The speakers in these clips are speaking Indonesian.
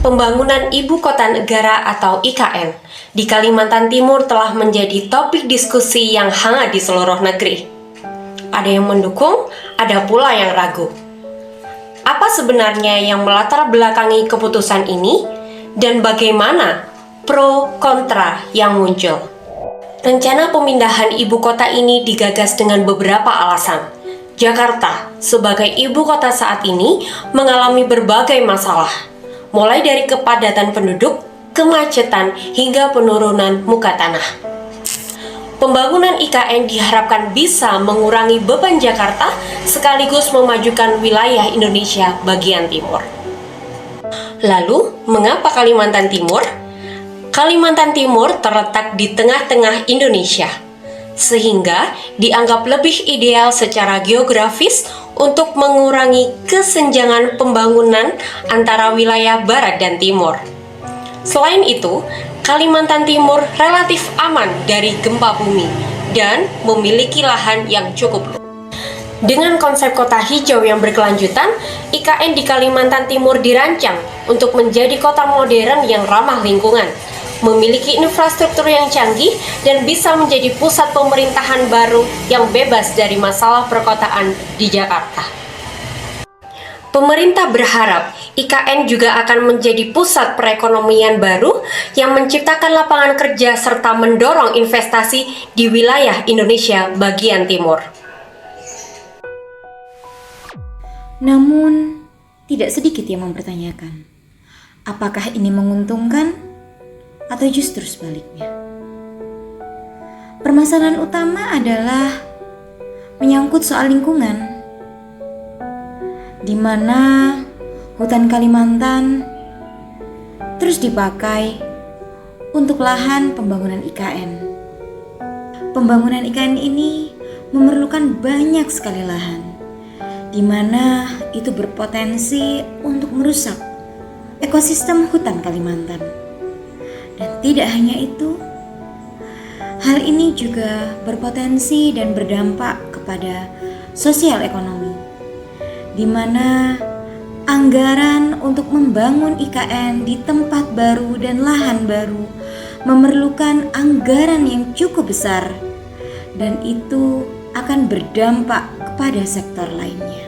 Pembangunan Ibu Kota Negara atau IKN di Kalimantan Timur telah menjadi topik diskusi yang hangat di seluruh negeri. Ada yang mendukung, ada pula yang ragu. Apa sebenarnya yang melatar belakangi keputusan ini dan bagaimana pro kontra yang muncul? Rencana pemindahan ibu kota ini digagas dengan beberapa alasan. Jakarta sebagai ibu kota saat ini mengalami berbagai masalah, mulai dari kepadatan penduduk, kemacetan, hingga penurunan muka tanah. Pembangunan IKN diharapkan bisa mengurangi beban Jakarta sekaligus memajukan wilayah Indonesia bagian timur. Lalu, mengapa Kalimantan Timur? Kalimantan Timur terletak di tengah-tengah Indonesia, sehingga dianggap lebih ideal secara geografis untuk mengurangi kesenjangan pembangunan antara wilayah barat dan timur. Selain itu, Kalimantan Timur relatif aman dari gempa bumi dan memiliki lahan yang cukup luas. Dengan konsep kota hijau yang berkelanjutan, IKN di Kalimantan Timur dirancang untuk menjadi kota modern yang ramah lingkungan, memiliki infrastruktur yang canggih, dan bisa menjadi pusat pemerintahan baru yang bebas dari masalah perkotaan di Jakarta. Pemerintah berharap IKN juga akan menjadi pusat perekonomian baru yang menciptakan lapangan kerja serta mendorong investasi di wilayah Indonesia bagian timur. Namun, tidak sedikit yang mempertanyakan, apakah ini menguntungkan atau justru sebaliknya? Permasalahan utama adalah menyangkut soal lingkungan, di mana hutan Kalimantan terus dipakai untuk lahan pembangunan IKN. Pembangunan IKN ini memerlukan banyak sekali lahan, di mana itu berpotensi untuk merusak ekosistem hutan Kalimantan. Dan tidak hanya itu, hal ini juga berpotensi dan berdampak kepada sosial ekonomi, di mana anggaran untuk membangun IKN di tempat baru dan lahan baru memerlukan anggaran yang cukup besar, dan itu akan berdampak kepada sektor lainnya.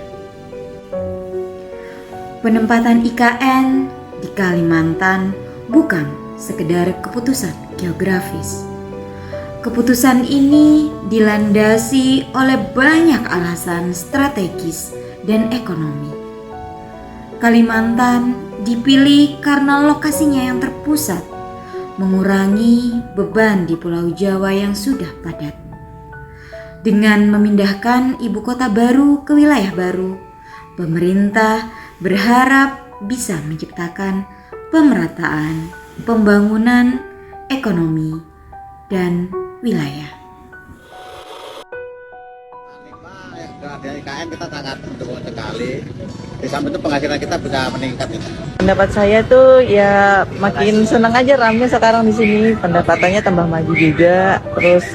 Penempatan IKN di Kalimantan bukan sekedar keputusan geografis. Keputusan ini dilandasi oleh banyak alasan strategis dan ekonomi. Kalimantan dipilih karena lokasinya yang terpusat, mengurangi beban di Pulau Jawa yang sudah padat. Dengan memindahkan ibu kota baru ke wilayah baru, pemerintah berharap bisa menciptakan pemerataan pembangunan ekonomi dan wilayah. Ada IKN kita sangat mendukung sekali. Di samping itu penghasilan kita bisa meningkat. Pendapat saya tuh ya makin senang aja ramai sekarang di sini. Pendapatannya tambah maju juga. Terus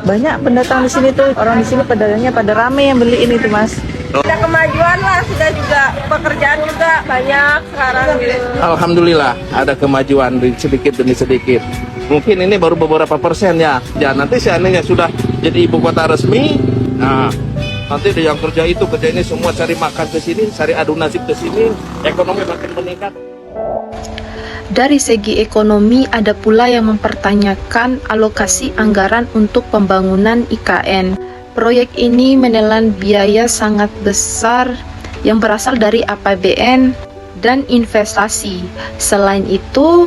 banyak pendatang di sini tuh. Orang di sini pedagangnya pada rame yang beliin itu, Mas. Ada kemajuan lah, sudah juga pekerjaan juga banyak sekarang gitu. Alhamdulillah ada kemajuan sedikit demi sedikit. Mungkin ini baru beberapa persen ya. Ya nanti seandainya sudah jadi ibu kota resmi, nah nanti yang kerja ini semua cari makan ke sini, cari adu nasib ke sini, ekonomi makin meningkat. Dari segi ekonomi ada pula yang mempertanyakan alokasi anggaran untuk pembangunan IKN. Proyek ini menelan biaya sangat besar yang berasal dari APBN dan investasi. Selain itu,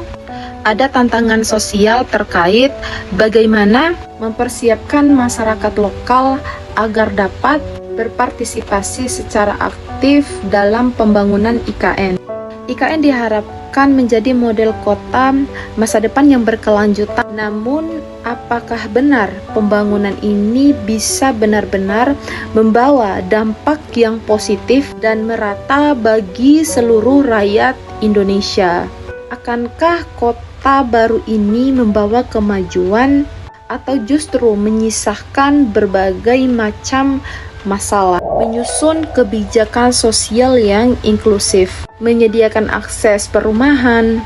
ada tantangan sosial terkait bagaimana mempersiapkan masyarakat lokal agar dapat berpartisipasi secara aktif dalam pembangunan IKN. IKN diharapkan menjadi model kota masa depan yang berkelanjutan. Namun, apakah benar pembangunan ini bisa benar-benar membawa dampak yang positif dan merata bagi seluruh rakyat Indonesia? Akankah kota baru ini membawa kemajuan atau justru menyisakan berbagai macam masalah? Menyusun kebijakan sosial yang inklusif. menyediakan akses perumahan,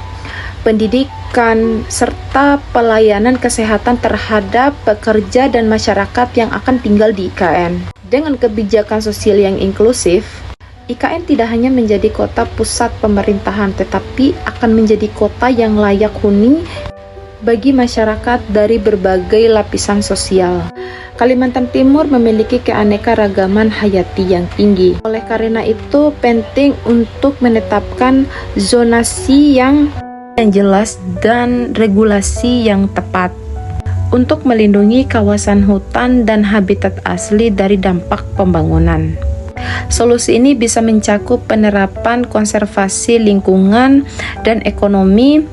pendidikan, serta pelayanan kesehatan terhadap pekerja dan masyarakat yang akan tinggal di IKN. Dengan kebijakan sosial yang inklusif, IKN tidak hanya menjadi kota pusat pemerintahan, tetapi akan menjadi kota yang layak huni bagi masyarakat dari berbagai lapisan sosial. Kalimantan Timur memiliki keanekaragaman hayati yang tinggi. Oleh karena itu, penting untuk menetapkan zonasi yang jelas dan regulasi yang tepat untuk melindungi kawasan hutan dan habitat asli dari dampak pembangunan. Solusi ini bisa mencakup penerapan konservasi lingkungan dan ekonomi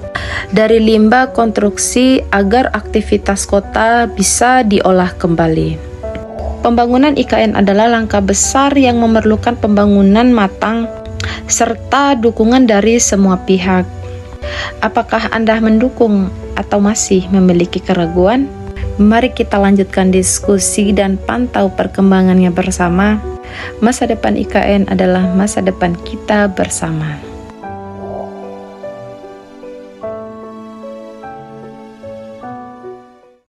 dari limbah konstruksi agar aktivitas kota bisa diolah kembali. Pembangunan IKN adalah langkah besar yang memerlukan pembangunan matang serta dukungan dari semua pihak. Apakah Anda mendukung atau masih memiliki keraguan? Mari kita lanjutkan diskusi dan pantau perkembangannya bersama. Masa depan IKN adalah masa depan kita bersama.